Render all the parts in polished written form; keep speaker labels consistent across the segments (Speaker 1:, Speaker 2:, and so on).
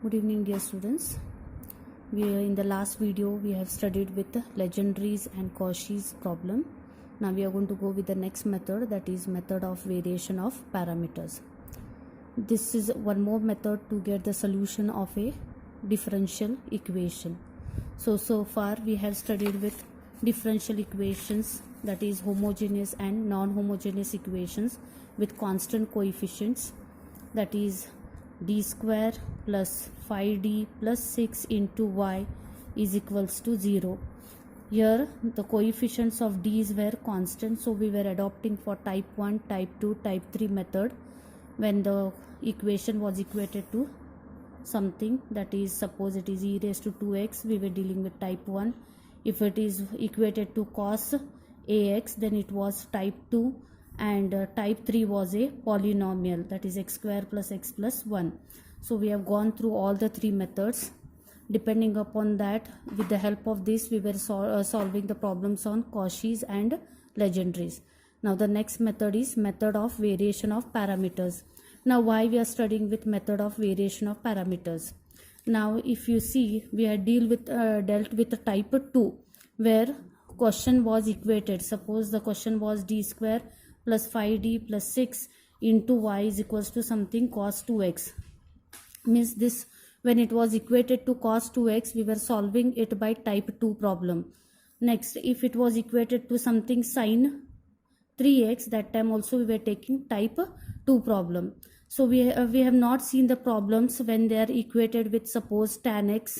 Speaker 1: Good evening, dear students. In the last video we have studied with Legendre's and Cauchy's problem. Now we are going to go with the next method, that is method of variation of parameters. This is one more method to get the solution of a differential equation. So far we have studied with differential equations, that is homogeneous and non-homogeneous equations with constant coefficients, that is d square plus 5d plus 6 into y is equals to 0. Here the coefficients of d's were constant, so we were adopting for type 1, type 2, type 3 method when the equation was equated to something, that is suppose it is e raised to 2x, we were dealing with type 1. If it is equated to cos ax, then it was type 2, and type 3 was a polynomial, that is x square plus x plus 1. So we have gone through all the three methods. Depending upon that, with the help of this we were solving the problems on Cauchy's and Legendre's. Now the next method is method of variation of parameters. Now why we are studying with method of variation of parameters? Now if you see, we had dealt with type 2 where question was equated. Suppose the question was d square plus 5d plus 6 into y is equals to something cos 2x. Means this, when it was equated to cos 2x, we were solving it by type 2 problem. Next, if it was equated to something sin 3x, that time also we were taking type 2 problem. So we have not seen the problems when they are equated with suppose tan x,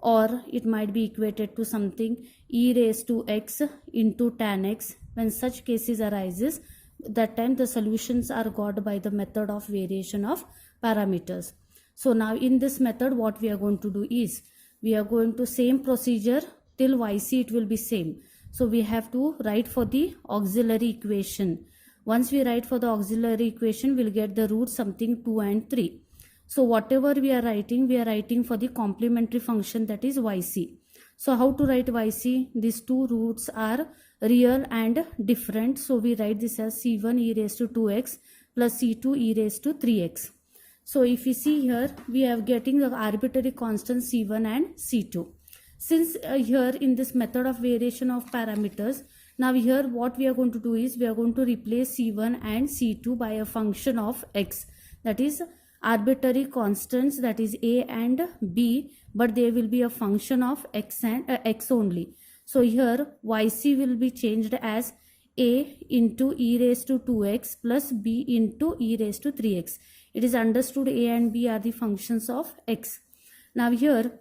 Speaker 1: or it might be equated to something e raised to x into tan x. When such cases arises, that time the solutions are got by the method of variation of parameters. So now in this method what we are going to do is, we are going to same procedure till yc it will be same. So we have to write for the auxiliary equation. Once we write for the auxiliary equation, we'll get the roots something 2 and 3. So whatever we are writing for the complementary function, that is yc. So how to write yc? These two roots are real and different. So we write this as c1 e raised to 2x plus c2 e raised to 3x. So if you see here, we are getting the arbitrary constant c1 and c2. Since here in this method of variation of parameters, now here what we are going to do is, we are going to replace c1 and c2 by a function of x, that is arbitrary constants, that is a and b, but they will be a function of x and x only. So here yc will be changed as a into e raised to 2x plus b into e raised to 3x. It is understood a and b are the functions of x. Now here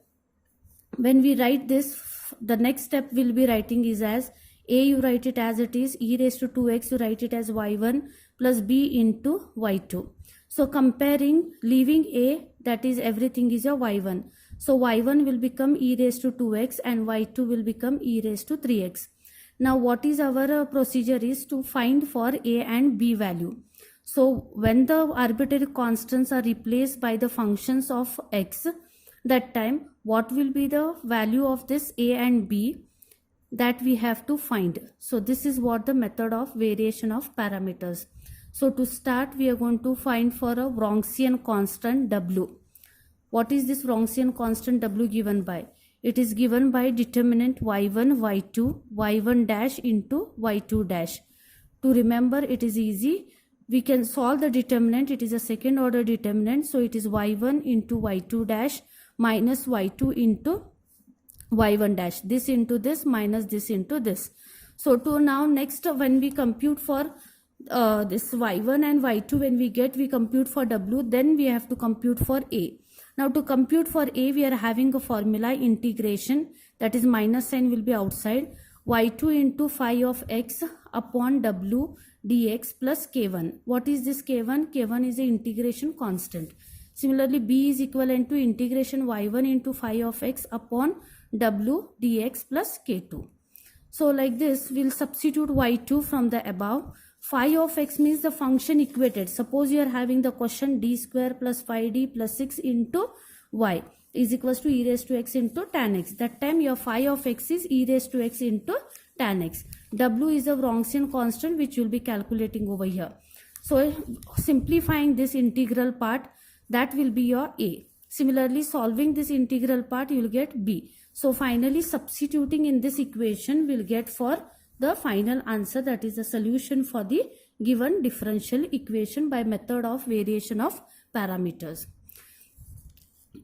Speaker 1: when we write this, the next step we'll be writing is as a, you write it as it is, e raised to 2x you write it as y1 plus b into y2. So comparing, leaving a, that is everything is your y1. So y1 will become e raised to 2x and y2 will become e raised to 3x. Now what is our procedure is to find for a and b value. So when the arbitrary constants are replaced by the functions of x, that time what will be the value of this a and b, that we have to find. So this is what the method of variation of parameters. So to start, we are going to find for a Wronskian constant w. What is this Wronskian constant w given by? It is given by determinant y1, y2, y1 dash into y2 dash. To remember it is easy. We can solve the determinant. It is a second order determinant. So it is y1 into y2 dash minus y2 into y1 dash. This into this minus this into this. So to now next, when we compute for this y1 and y2, when we compute for w, then we have to compute for a. Now to compute for a, we are having a formula integration, that is minus sign will be outside, y2 into phi of x upon w dx plus k1. What is this k1? K1 is the integration constant. Similarly, b is equivalent to integration y1 into phi of x upon w dx plus k2. So like this, we'll substitute y2 from the above. Phi of x means the function equated. Suppose you are having the question d square plus 5d plus 6 into y is equals to e raised to x into tan x. That time your phi of x is e raised to x into tan x. W is a Wronskian constant which you will be calculating over here. So simplifying this integral part, that will be your a. Similarly, solving this integral part, you will get b. So finally substituting in this equation, we'll get for the final answer, that is the solution for the given differential equation by method of variation of parameters.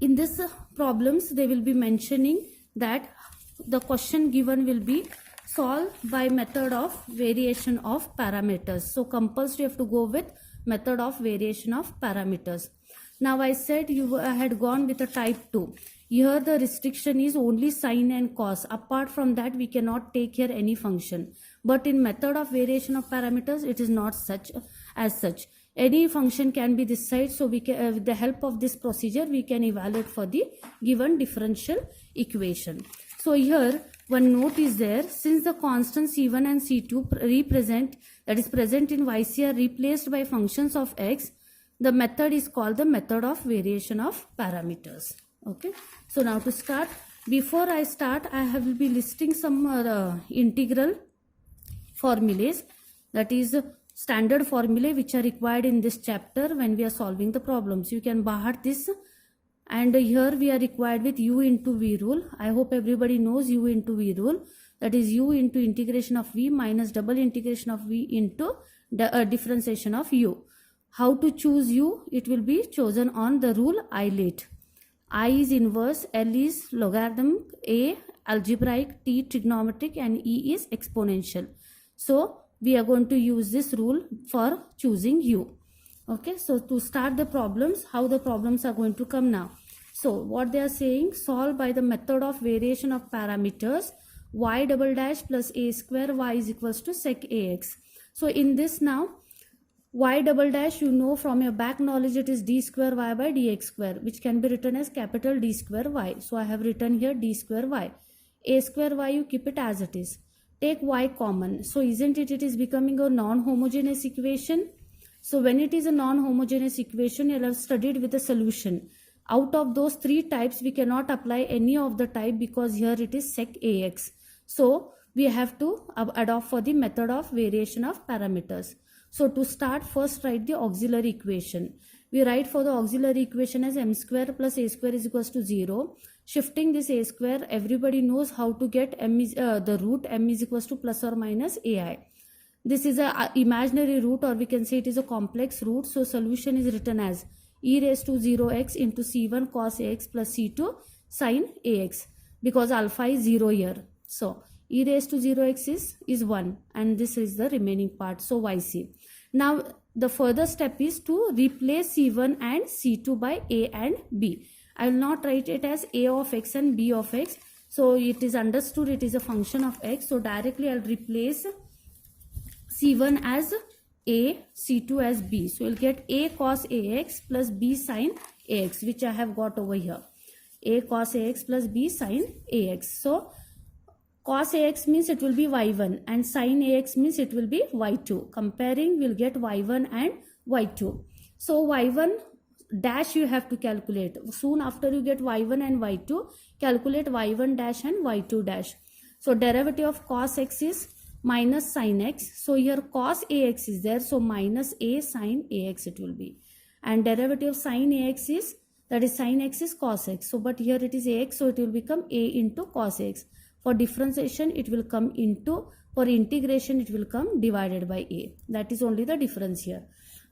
Speaker 1: In this problems, they will be mentioning that the question given will be solved by method of variation of parameters. So compulsory you have to go with method of variation of parameters. Now I said you had gone with a type 2. Here the restriction is only sine and cos. Apart from that, we cannot take here any function. But in method of variation of parameters, it is not such as such. Any function can be this side. So we can, with the help of this procedure, we can evaluate for the given differential equation. So here one note is there. Since the constants C1 and C2 represent, that is present in YC, are replaced by functions of x, the method is called the method of variation of parameters. Okay. So now to start, before I start, I will be listing some integral formulas, that is standard formulae which are required in this chapter when we are solving the problems. You can bahar this, and here we are required with u into v rule. I hope everybody knows u into v rule, that is u into integration of v minus double integration of v into the differentiation of u. How to choose u? It will be chosen on the rule I late. I is inverse, L is logarithm, A algebraic, T trigonometric, and E is exponential. So we are going to use this rule for choosing u. Okay, so to start the problems, how the problems are going to come now. So what they are saying, solve by the method of variation of parameters y double dash plus a square y is equals to sec ax. So in this now, y double dash, you know from your back knowledge, it is d square y by dx square, which can be written as capital D square y. So I have written here d square y. A square y, you keep it as it is. Take y common. So isn't it, it is becoming a non-homogeneous equation. So when it is a non-homogeneous equation, you have studied with a solution. Out of those three types, we cannot apply any of the type because here it is sec ax. So we have to adopt for the method of variation of parameters. So to start, first write the auxiliary equation. We write for the auxiliary equation as m square plus a square is equals to 0. Shifting this a square, everybody knows how to get m is the root m is equals to plus or minus ai. This is a imaginary root, or we can say it is a complex root. So solution is written as e raised to 0x into c1 cos ax plus c2 sin ax, because alpha is 0 here. So e raised to 0x is 1, and this is the remaining part. So yc. Now the further step is to replace c1 and c2 by a and b. I will not write it as a of x and b of x. So it is understood it is a function of x. So directly I will replace c1 as a, c2 as b. So you'll get a cos ax plus b sin ax, which I have got over here. A cos ax plus b sin ax. So cos ax means it will be y1 and sin ax means it will be y2. Comparing, we'll get y1 and y2. So y1 dash you have to calculate. Soon after you get y1 and y2, calculate y1 dash and y2 dash. So derivative of cos x is minus sin x. So here cos ax is there. So minus a sin ax it will be. And derivative of sin ax is, that is sin x is cos x. So but here it is ax. So it will become a into cos x. For differentiation, it will come into, for integration, it will come divided by a. That is only the difference here.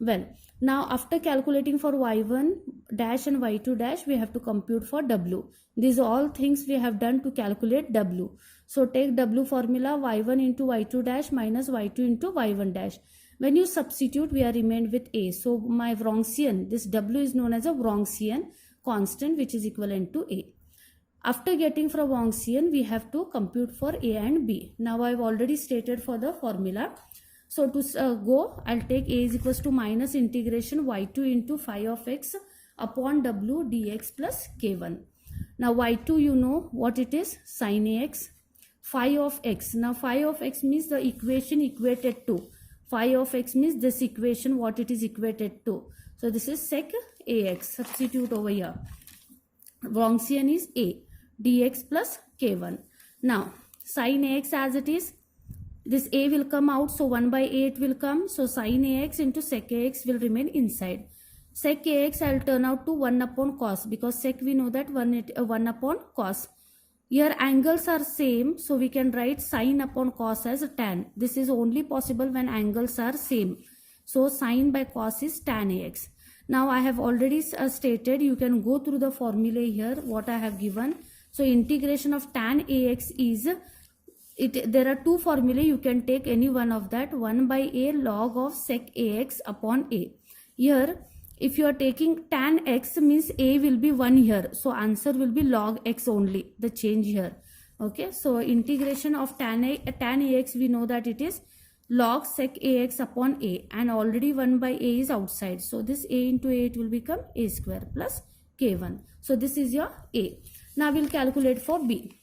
Speaker 1: Well, now after calculating for y1 dash and y2 dash, we have to compute for w. These all things we have done to calculate w. So take w formula, y1 into y2 dash minus y2 into y1 dash. When you substitute, we are remained with a. So my Wronskian, this w is known as a Wronskian constant, which is equivalent to a. After getting from Wronskian, we have to compute for a and b. Now I have already stated for the formula. So to go, I'll take a is equals to minus integration y2 into phi of x upon w dx plus k1. Now y2, you know what it is, sin ax, phi of x. Now phi of x means the equation equated to. Phi of x means this equation what it is equated to. So this is sec ax. Substitute over here. Wronskian is a, dx plus k1. Now sin ax as it is, this a will come out, so 1 by a it will come. So sin ax into sec ax will remain inside. Sec kx I'll turn out to 1 upon cos, because sec we know that 1 upon cos. Here angles are same, so we can write sine upon cos as tan. This is only possible when angles are same. So sine by cos is tan ax. Now I have already stated, you can go through the formula here, what I have given. So integration of tan ax is, there are two formulae, you can take any one of that. 1 by a log of sec ax upon a. Here if you are taking tan x means a will be 1 here, so answer will be log x only, the change here. Okay, so integration of tan ax, we know that it is log sec ax upon a, and already 1 by a is outside, so this a into a, it will become a square plus k1. So this is your a. Now we'll calculate for b.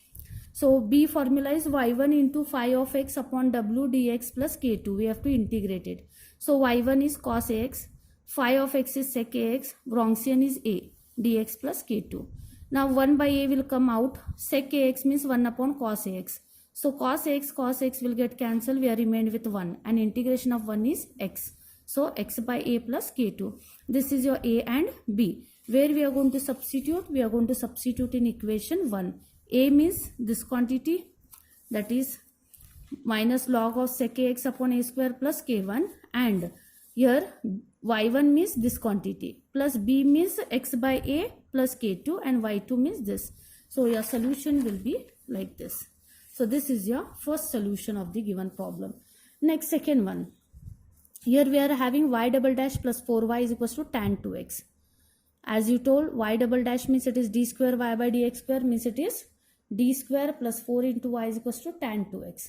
Speaker 1: So b formula is y1 into phi of x upon w dx plus k2. We have to integrate it. So y1 is cos ax, phi of x is sec ax, Wronskian is a, dx plus k2. Now 1 by a will come out, sec ax means 1 upon cos ax. So cos x will get cancelled, we are remained with 1, and integration of 1 is x. So x by a plus k2. This is your a and b. Where we are going to substitute? We are going to substitute in equation 1. A means this quantity, that is minus log of sec ax upon a square plus k1, and here y1 means this quantity, plus b means x by a plus k2, and y2 means this. So your solution will be like this. So this is your first solution of the given problem. Next, second one. Here we are having y double dash plus 4y is equals to tan 2x. As you told, y double dash means it is d square y by dx square, means it is d square plus 4 into y is equals to tan 2x.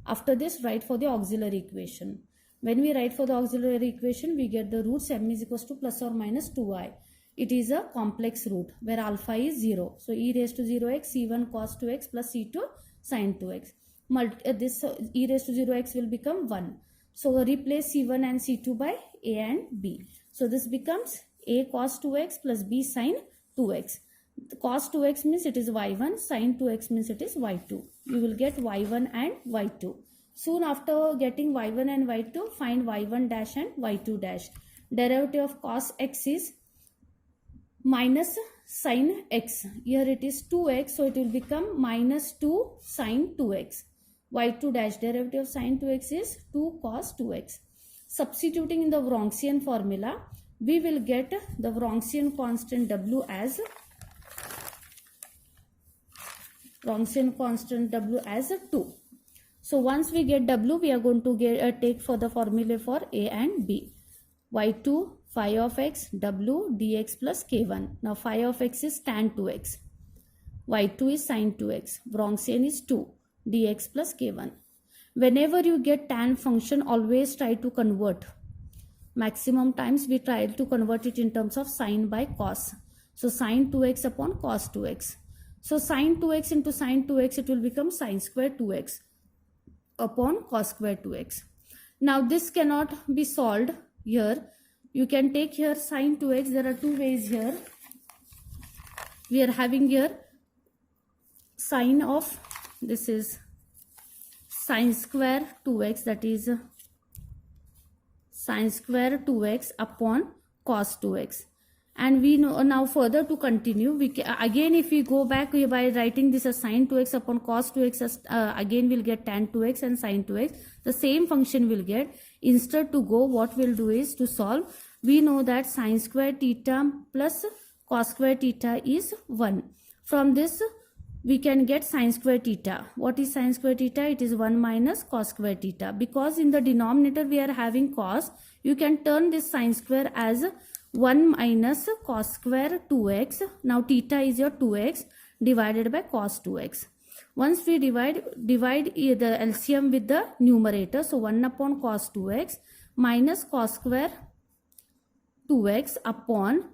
Speaker 1: After this, write for the auxiliary equation. When we write for the auxiliary equation, we get the roots m is equals to plus or minus 2i. It is a complex root where alpha is 0. So e raised to 0x, c1 cos 2x plus c2 sin 2x. This e raised to 0x will become 1. So replace c1 and c2 by a and b. So this becomes a cos 2x plus b sin 2x. Cos 2x means it is y1, sin 2x means it is y2. You will get y1 and y2. Soon after getting y1 and y2, find y1 dash and y2 dash. Derivative of cos x is minus sin x. Here it is 2x, so it will become minus 2 sin 2x. y2 dash, derivative of sin 2x is 2 cos 2x. Substituting in the Wronskian formula, we will get the Wronskian constant w as 2. So once we get w, we are going to take for the formula for a and b. y2 phi of x w dx plus k1. Now phi of x is tan 2x. y2 is sin 2x. Wronskian is 2 dx plus k1. Whenever you get tan function, always try to convert. Maximum times we try to convert it in terms of sine by cos. So sin 2x upon cos 2x. So sin 2x into sin 2x, it will become sin square 2x upon cos square 2x. Now this cannot be solved here. You can take here sin 2x. There are two ways here. We are having here sine of, this is sin square 2x, that is sin square 2x upon cos 2x. And we know now further to continue, we can, again if we go back by writing this as sin 2x upon cos 2x, as, again we'll get tan 2x and sin 2x. The same function will get. Instead to go, what we'll do is to solve. We know that sin square theta plus cos square theta is 1. From this we can get sin square theta. What is sin square theta? It is 1 minus cos square theta. Because in the denominator we are having cos, you can turn this sin square as 1 minus cos square 2x. Now theta is your 2x divided by cos 2x. Once we divide the LCM with the numerator. So 1 upon cos 2x minus cos square 2x upon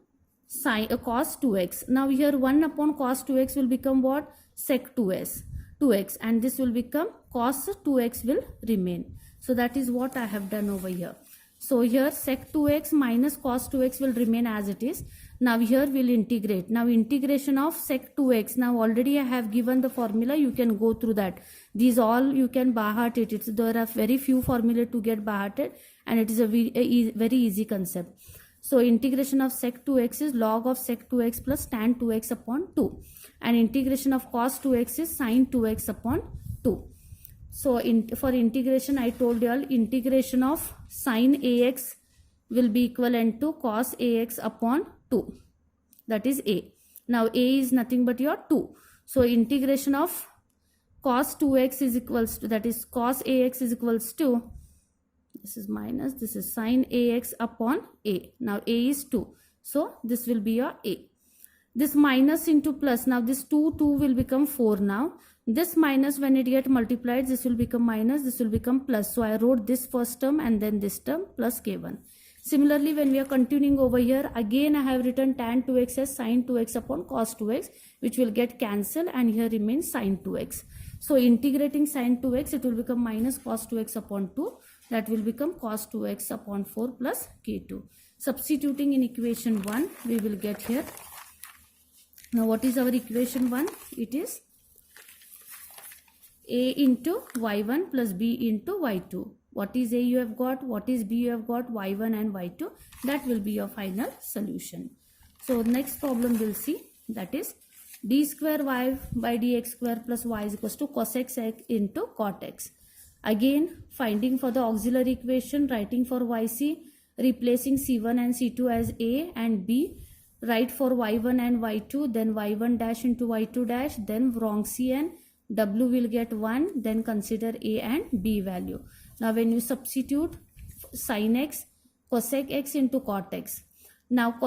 Speaker 1: sin cos 2x. Now here 1 upon cos 2x will become what? Sec 2x, and this will become cos 2x will remain. So that is what I have done over here. So here sec 2x minus cos 2x will remain as it is. Now here we'll integrate. Now integration of sec 2x. Now already I have given the formula. You can go through that. These all you can by heart it. There are very few formula to get by hearted, and it is a very easy concept. So integration of sec 2x is log of sec 2x plus tan 2x upon 2. And integration of cos 2x is sin 2x upon 2. So for integration, I told you all integration of sin ax will be equivalent to cos ax upon 2. That is a. Now a is nothing but your 2. So integration of cos 2x is equals to, that is cos ax is equals to, this is minus, this is sin ax upon a. Now a is 2. So this will be your a. This minus into plus. Now this 2 will become 4 now. This minus, when it get multiplied, this will become minus, this will become plus. So I wrote this first term and then this term plus k1. Similarly, when we are continuing over here, again I have written tan 2x as sin 2x upon cos 2x, which will get cancelled, and here remains sin 2x. So integrating sin 2x, it will become minus cos 2x upon 2. That will become cos 2x upon 4 plus k2. Substituting in equation 1, we will get here. Now what is our equation 1? It is a into y1 plus b into y2. What is a you have got, what is b you have got, y1 and y2. That will be your final solution. So next problem we'll see, that is d square y by dx square plus y is equals to cos x into cot x. Again finding for the auxiliary equation, writing for yc, replacing c1 and c2 as a and b, write for y1 and y2, then y1 dash into y2 dash, then wrong cn, w will get 1, then consider a and b value. Now when you substitute sin x, cosec x into cot x. Now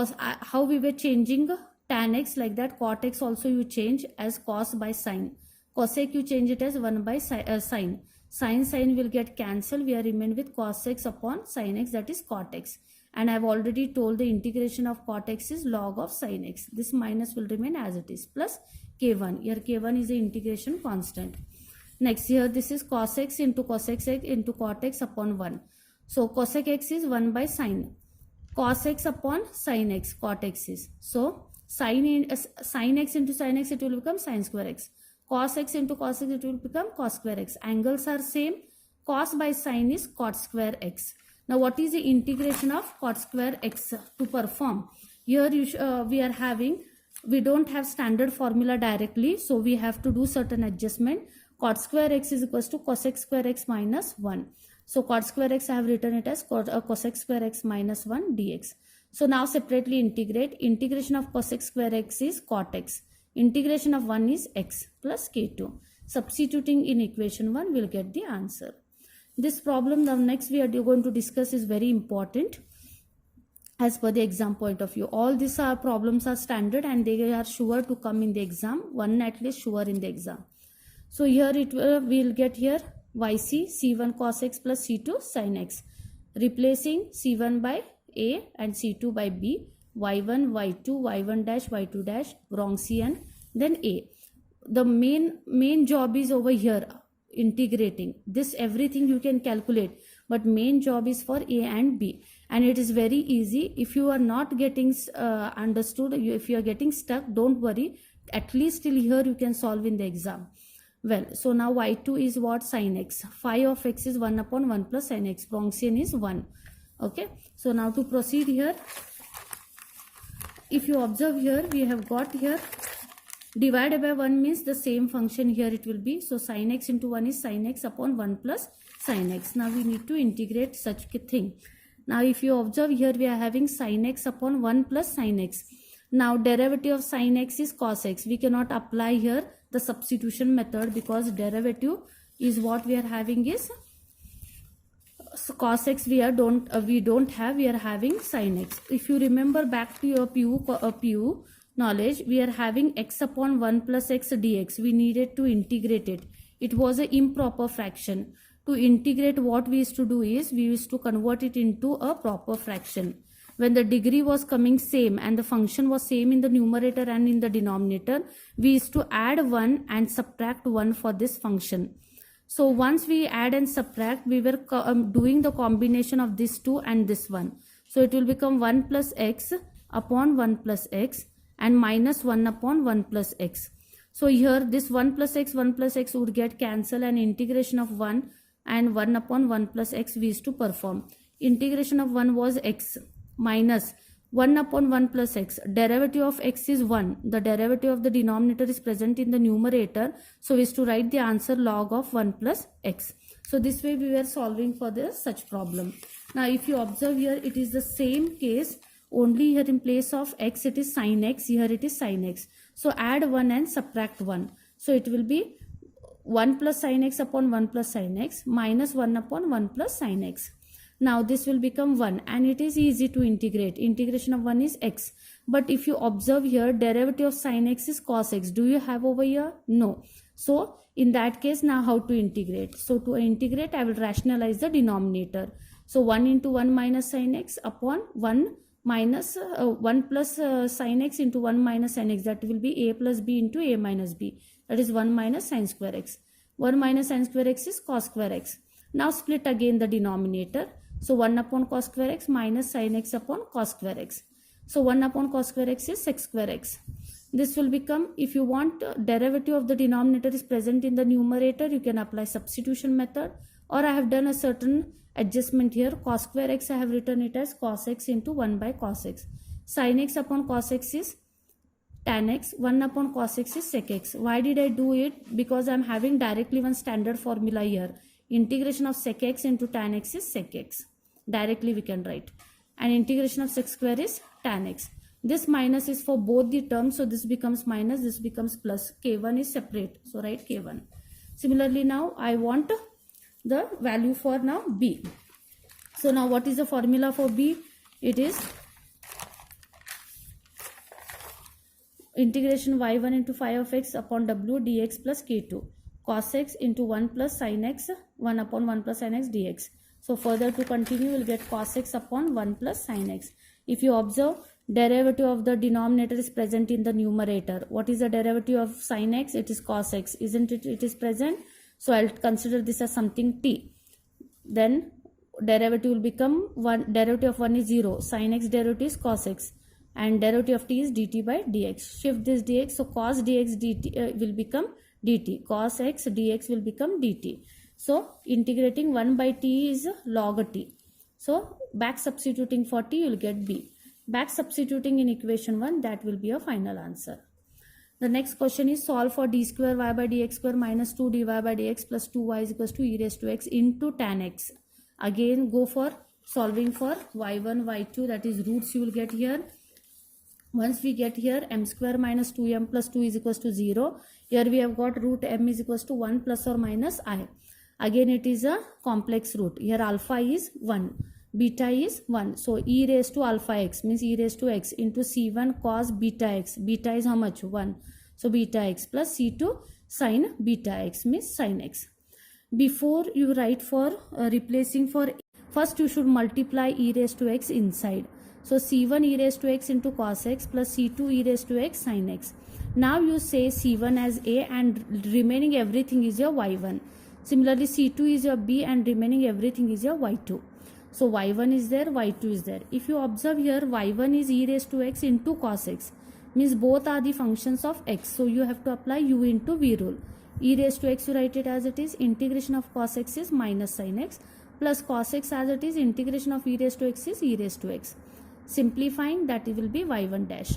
Speaker 1: how we were changing tan x, like that cot x also you change as cos by sin. Cosec you change it as 1 by sin. Sin will get cancelled. We are remain with cos x upon sin x, that is cot x. And I have already told the integration of cot x is log of sin x. This minus will remain as it is plus k1. Here k1 is the integration constant. Next here this is cos x into cosec x into cot x upon 1. So cosec x is 1 by sin. Cos x upon sin x, cot x is. So sin x into sin x, it will become sin square x. Cos x into cos x, it will become cos square x. Angles are same. Cos by sin is cot square x. Now what is the integration of cot square x to perform? Here we are having, we don't have standard formula directly, so we have to do certain adjustment. Cot square x is equals to cosec square x minus 1. So cot square x I have written it as cosec square x minus 1 dx. So now separately integrate. Integration of cosec square x is cot x. Integration of 1 is x plus k2. Substituting in equation 1, we'll get the answer. This problem, the next we are going to discuss, is very important as per the exam point of view. All these problems are standard and they are sure to come in the exam. One at least sure in the exam. So here it we'll get here yc c1 cos x plus c2 sin x, replacing c1 by a and c2 by b, y1 y2 y1 dash y2 dash, wrong cn, then a. The main job is over here, integrating this. Everything you can calculate, but main job is for a and b, and it is very easy. If you are not getting understood, if you are getting stuck, don't worry, at least till here you can solve in the exam. Well, so now y2 is what? Sin x. Phi of x is 1 upon 1 plus sin x. Wronxian is 1. Okay. So now to proceed here, if you observe here, we have got here divided by 1 means the same function here it will be. So sin x into 1 is sin x upon 1 plus sin x. Now we need to integrate such a thing. Now if you observe here, we are having sin x upon 1 plus sin x. Now derivative of sin x is cos x. We cannot apply here the substitution method because derivative is what we are having is cos x. We don't have. We are having sin x. If you remember back to your PU knowledge, we are having x upon 1 plus x dx. We needed to integrate it. It was an improper fraction. To integrate, what we used to do is we used to convert it into a proper fraction. When the degree was coming same and the function was same in the numerator and in the denominator, we used to add 1 and subtract 1 for this function. So once we add and subtract, we were doing the combination of this 2 and this 1. So it will become 1 plus x upon 1 plus x and minus 1 upon 1 plus x. So here this 1 plus x would get cancelled, and integration of 1 and 1 upon 1 plus x we used to perform. Integration of 1 was x minus 1 upon 1 plus x. Derivative of x is 1. The derivative of the denominator is present in the numerator. So we is to write the answer log of 1 plus x. So this way we were solving for this such problem. Now if you observe here, it is the same case. Only here in place of x it is sin x. Here it is sin x. So add 1 and subtract 1. So it will be 1 plus sin x upon 1 plus sin x minus 1 upon 1 plus sin x. Now this will become 1 and it is easy to integrate. Integration of 1 is x. But if you observe here, derivative of sin x is cos x. Do you have over here? No. So in that case, now how to integrate? So to integrate, I will rationalize the denominator. So 1 into 1 minus sin x upon 1 minus 1 plus sin x into 1 minus sin x. That will be a plus b into a minus b. That is 1 minus sin square x. 1 minus sin square x is cos square x. Now split again the denominator. So 1 upon cos square x minus sin x upon cos square x. So 1 upon cos square x is sec square x. This will become, if you want derivative of the denominator is present in the numerator, you can apply substitution method, or I have done a certain adjustment here. Cos square x, I have written it as cos x into 1 by cos x. Sin x upon cos x is tan x. 1 upon cos x is sec x. Why did I do it? Because I am having directly one standard formula here. Integration of sec x into tan x is sec x. Directly we can write. And integration of sec square is tan x. This minus is for both the terms. So this becomes minus, this becomes plus. K1 is separate. So write K1. Similarly, now I want the value for now b. So now what is the formula for b? It is integration y1 into phi of x upon w dx plus k2. Cos x into 1 plus sin x, 1 upon 1 plus sin x dx. So further to continue, we'll get cos x upon 1 plus sin x. If you observe, derivative of the denominator is present in the numerator. What is the derivative of sin x? It is cos x, isn't it? It is present. So I'll consider this as something t. Then derivative will become 1. Derivative of 1 is 0. Sin x derivative is cos x. And derivative of t is dt by dx. Shift this dx. So cos dx dt will become dt. Cos x dx will become dt. So integrating 1 by t is log t. So back substituting for t, you will get b. Back substituting in equation 1, that will be a final answer. The next question is solve for d square y by dx square minus 2 dy by dx plus 2y is equals to e raised to x into tan x. Again go for solving for y1, y2, that is roots you will get here. Once we get here, m square minus 2m plus 2 is equals to 0. Here we have got root m is equals to 1 plus or minus I. Again it is a complex root. Here alpha is 1. Beta is 1. So e raised to alpha x means e raised to x into c1 cos beta x. Beta is how much? 1. So beta x plus c2 sin beta x means sin x. Before you write for replacing for, first you should multiply e raised to x inside. So c1 e raised to x into cos x plus c2 e raised to x sin x. Now you say c1 as a and remaining everything is your y1. Similarly c2 is your b and remaining everything is your y2. So y1 is there, y2 is there. If you observe here, y1 is e raised to x into cos x. Means both are the functions of x. So you have to apply u into v rule. E raised to x, you write it as it is. Integration of cos x is minus sin x. Plus cos x as it is. Integration of e raised to x is e raised to x. Simplifying, that it will be y1 dash.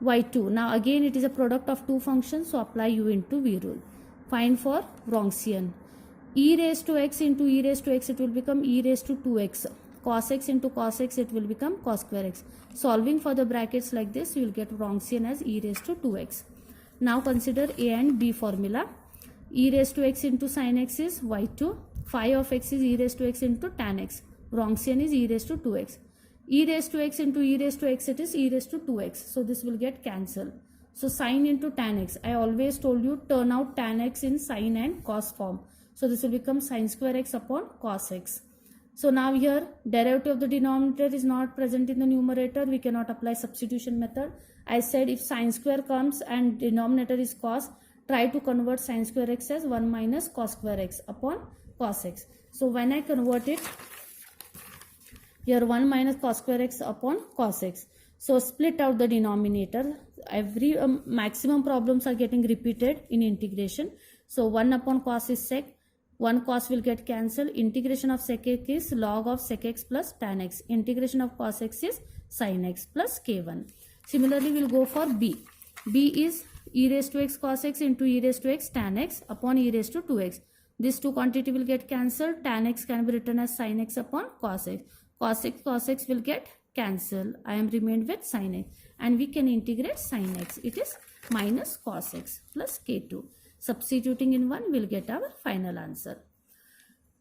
Speaker 1: y2. Now again it is a product of two functions. So apply u into v rule. Find for Wronskian. E raised to x into e raised to x, it will become e raised to 2x. Cos x into cos x, it will become cos square x. Solving for the brackets like this, you will get Wronskian as e raised to 2x. Now consider a and b formula. E raised to x into sin x is y2. Phi of x is e raised to x into tan x. Wronskian is e raised to 2x. E raised to x into e raised to x, it is e raised to 2x. So this will get cancelled. So sin into tan x. I always told you turn out tan x in sin and cos form. So this will become sin square x upon cos x. So now here derivative of the denominator is not present in the numerator. We cannot apply substitution method. I said if sin square comes and denominator is cos, try to convert sin square x as 1 minus cos square x upon cos x. So when I convert it, here 1 minus cos square x upon cos x. So split out the denominator. Every maximum problems are getting repeated in integration. So 1 upon cos is sec. 1 cos will get cancelled. Integration of sec x is log of sec x plus tan x. Integration of cos x is sin x plus k1. Similarly, we'll go for b. b is e raised to x cos x into e raised to x tan x upon e raised to 2x. This two quantity will get cancelled. Tan x can be written as sin x upon cos x. Cos x will get cancelled. I am remained with sin x, and we can integrate sin x. It is minus cos x plus k2. Substituting in 1, we'll get our final answer.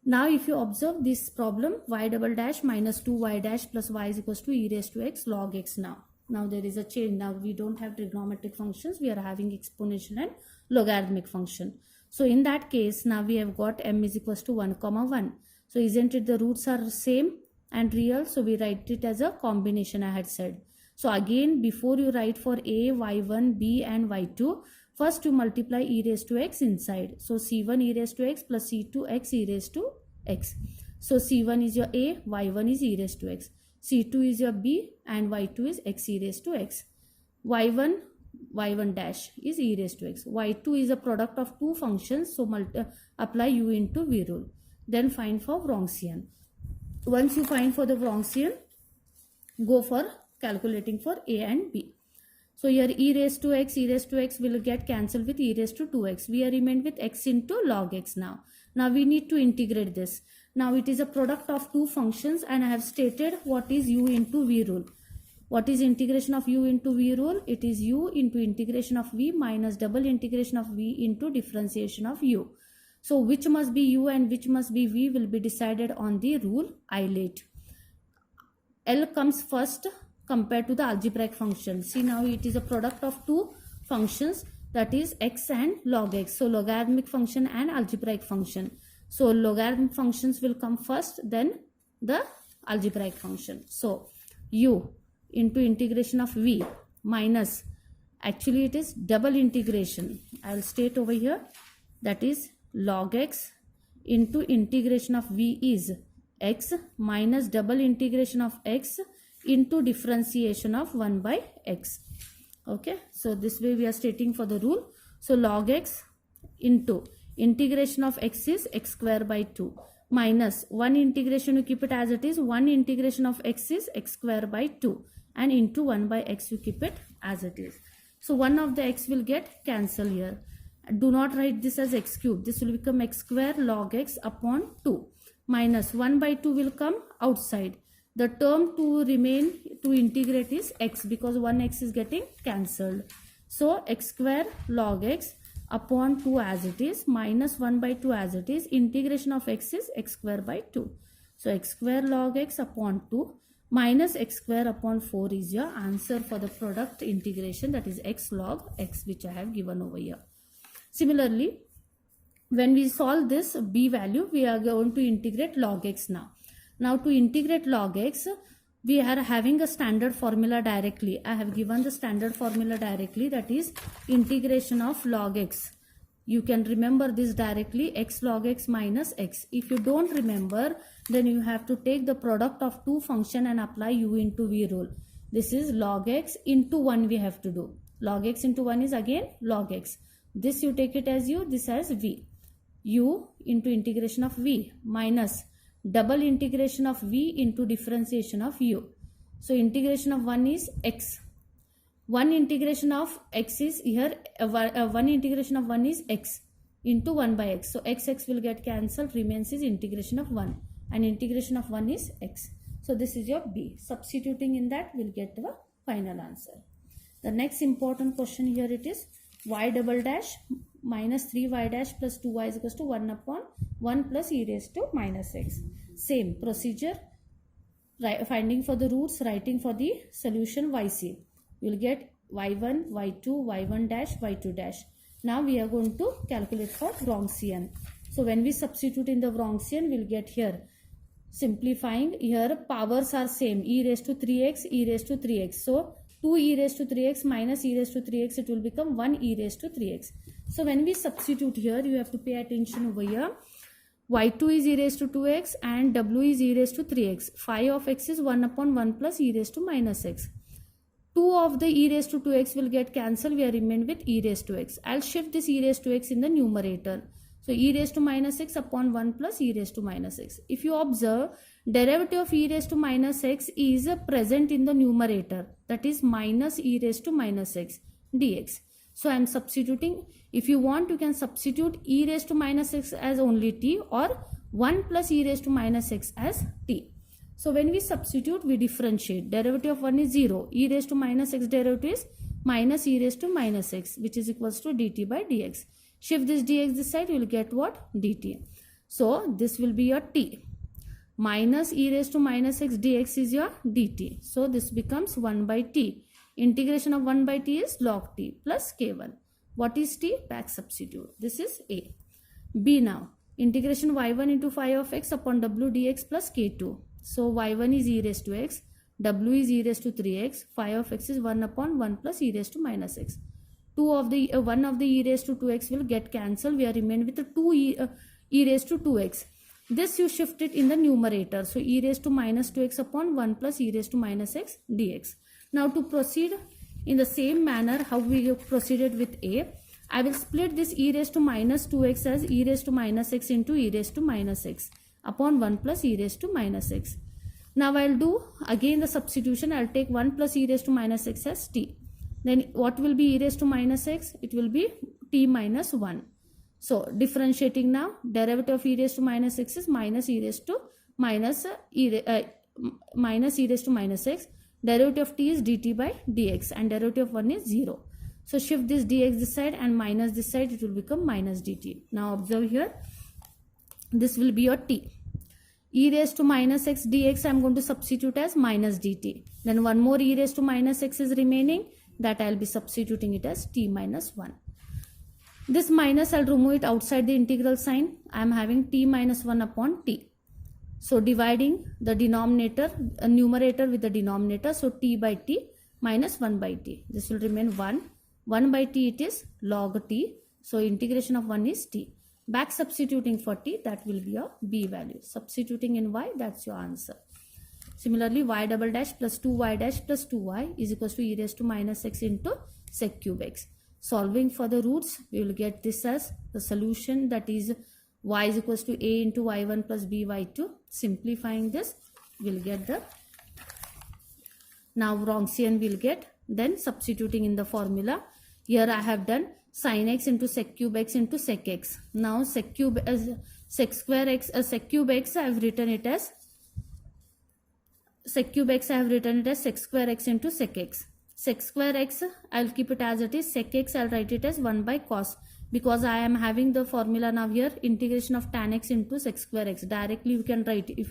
Speaker 1: Now if you observe this problem, y double dash minus 2y dash plus y is equals to e raised to x log x now. Now there is a change. Now we don't have trigonometric functions. We are having exponential and logarithmic function. So in that case, now we have got m is equals to 1 comma 1. So isn't it the roots are same and real? So we write it as a combination I had said. So again, before you write for a, y1, b and y2, first you multiply e raised to x inside. So c1 e raised to x plus c2 x e raised to x. So c1 is your a, y1 is e raised to x. c2 is your b and y2 is x e raised to x. y1 dash is e raised to x. y2 is a product of two functions. So apply u into v rule. Then find for Wronskian. Once you find for the Wronskian, go for calculating for a and b. So here e raised to x will get cancelled with e raised to 2x. We are remained with x into log x now. Now we need to integrate this. Now it is a product of two functions, and I have stated what is u into v rule. What is integration of u into v rule? It is u into integration of v minus double integration of v into differentiation of u. So which must be u and which must be v will be decided on the rule I laid. L comes first compared to the algebraic function. See, now it is a product of two functions, that is x and log x. So logarithmic function and algebraic function. So logarithmic functions will come first, then the algebraic function. So u into integration of v minus, actually it is double integration. I will state over here, that is log x into integration of v is x minus double integration of x into differentiation of 1 by x. Okay, so this way we are stating for the rule. So log x into integration of x is x square by 2 minus 1 integration, you keep it as it is, 1 integration of x is x square by 2, and into 1 by x you keep it as it is. So one of the x will get cancelled here. Do not write this as x cube. This will become x square log x upon 2 minus 1 by 2 will come outside. The term to remain to integrate is x, because 1x is getting cancelled. So x square log x upon 2 as it is minus 1 by 2 as it is. Integration of x is x square by 2. So x square log x upon 2 minus x square upon 4 is your answer for the product integration, that is x log x, which I have given over here. Similarly, when we solve this b value, we are going to integrate log x now. Now to integrate log x, we are having a standard formula directly. I have given the standard formula directly, that is integration of log x. You can remember this directly, x log x minus x. If you don't remember, then you have to take the product of two function and apply u into v rule. This is log x into 1 we have to do. Log x into 1 is again log x. This you take it as u, this as v. U into integration of v minus double integration of v into differentiation of u. So integration of 1 is x. 1 integration of x is here, 1 integration of 1 is x into 1 by x. So x will get cancelled, remains is integration of 1, and integration of 1 is x. So this is your b. Substituting in that, we'll get the final answer. The next important question here it is y double dash minus 3y dash plus 2y is equals to 1 upon 1 plus e raised to minus x. Same procedure, finding for the roots, writing for the solution yc. You will get y1, y2, y1 dash, y2 dash. Now we are going to calculate for Wronskian. So when we substitute in the Wronskian, we will get here, simplifying, here powers are same, e raised to 3x, e raised to 3x. So 2 e raised to 3x minus e raised to 3x, it will become 1 e raised to 3x. So when we substitute here, you have to pay attention over here. y2 is e raised to 2x and w is e raised to 3x. Phi of x is 1 upon 1 plus e raised to minus x. 2 of the e raised to 2x will get cancelled. We are remained with e raised to x. I'll shift this e raised to x in the numerator. So e raised to minus x upon 1 plus e raised to minus x. If you observe, derivative of e raised to minus x is present in the numerator, that is minus e raised to minus x dx. So I am substituting. If you want, you can substitute e raised to minus x as only t, or 1 plus e raised to minus x as t. So when we substitute, we differentiate. Derivative of 1 is 0. E raised to minus x derivative is minus e raised to minus x, which is equals to dt by dx. Shift this dx this side, you will get what? Dt. So this will be your t. Minus e raised to minus x dx is your dt. So this becomes 1 by t. Integration of 1 by t is log t plus k1. What is t? Back substitute. This is a. B now. Integration y1 into phi of x upon w dx plus k2. So y1 is e raised to x, w is e raised to 3x, phi of x is 1 upon 1 plus e raised to minus x. 1 of the e raised to 2x will get cancelled. We are remained with the 2 e raised to 2x. This you shift it in the numerator. So e raised to minus 2x upon 1 plus e raised to minus x dx. Now to proceed in the same manner how we proceeded with a, I will split this e raised to minus 2x as e raised to minus x into e raised to minus x upon 1 plus e raised to minus x. Now I will do again the substitution. I will take 1 plus e raised to minus x as t. Then what will be e raised to minus x? It will be t minus 1. So differentiating now, derivative of e raised to minus x is minus e raised to minus e raised to minus x. Derivative of t is dt by dx, and derivative of 1 is 0. So shift this dx this side and minus this side, it will become minus dt. Now observe here, this will be your t. E raised to minus x dx I am going to substitute as minus dt. Then one more e raised to minus x is remaining, that I will be substituting it as t minus 1. This minus I will remove it outside the integral sign. I am having t minus 1 upon t. So dividing the denominator, numerator with the denominator. So t by t minus 1 by t. This will remain 1. 1 by t it is log t. So integration of 1 is t. Back substituting for t, that will be your b value. Substituting in y, that's your answer. Similarly, y double dash plus 2y dash plus 2y is equals to e raised to minus x into sec cube x. Solving for the roots, we will get this as the solution, that is y is equals to a into y1 plus by2. Simplifying this, we will get the, now Wronskian will get. Then substituting in the formula, here I have done sin x into sec cube x into sec x. Now sec cube as sec square x, sec cube x I have written it as sec cube x, I have written it as sec square x into sec x. Sec square x, I will keep it as it is. Sec x, I will write it as 1 by cos, because I am having the formula now here, integration of tan x into sec square x. Directly you can write, if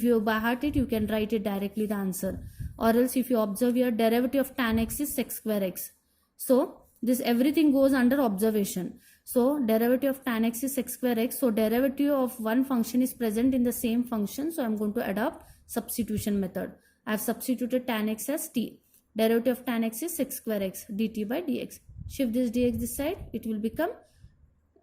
Speaker 1: you by heart it, you can write it directly the answer. Or else if you observe here, derivative of tan x is sec square x. So this everything goes under observation. So derivative of tan x is sec square x. So derivative of one function is present in the same function. So I am going to adopt substitution method. I have substituted tan x as t. Derivative of tan x is sec square x dt by dx. Shift this dx this side, it will become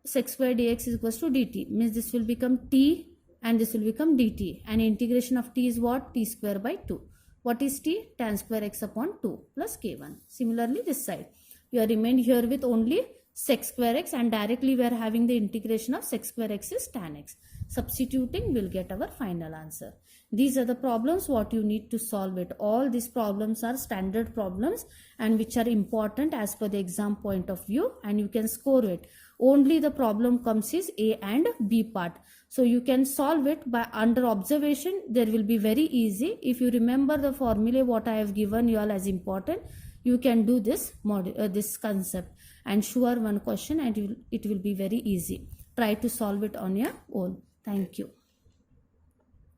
Speaker 1: sec square dx is equals to dt. Means this will become t and this will become dt. And integration of t is what? T square by 2. What is t? Tan square x upon 2 plus k1. Similarly this side, we are remained here with only sec square x, and directly we are having the integration of sec square x is tan x. Substituting, will get our final answer. These are the problems what you need to solve it. All these problems are standard problems and which are important as per the exam point of view, and you can score it. Only the problem comes is A and B part. So you can solve it by under observation. There will be very easy. If you remember the formula what I have given you all as important, you can do this this concept, and sure one question, and it will be very easy. Try to solve it on your own. Thank you.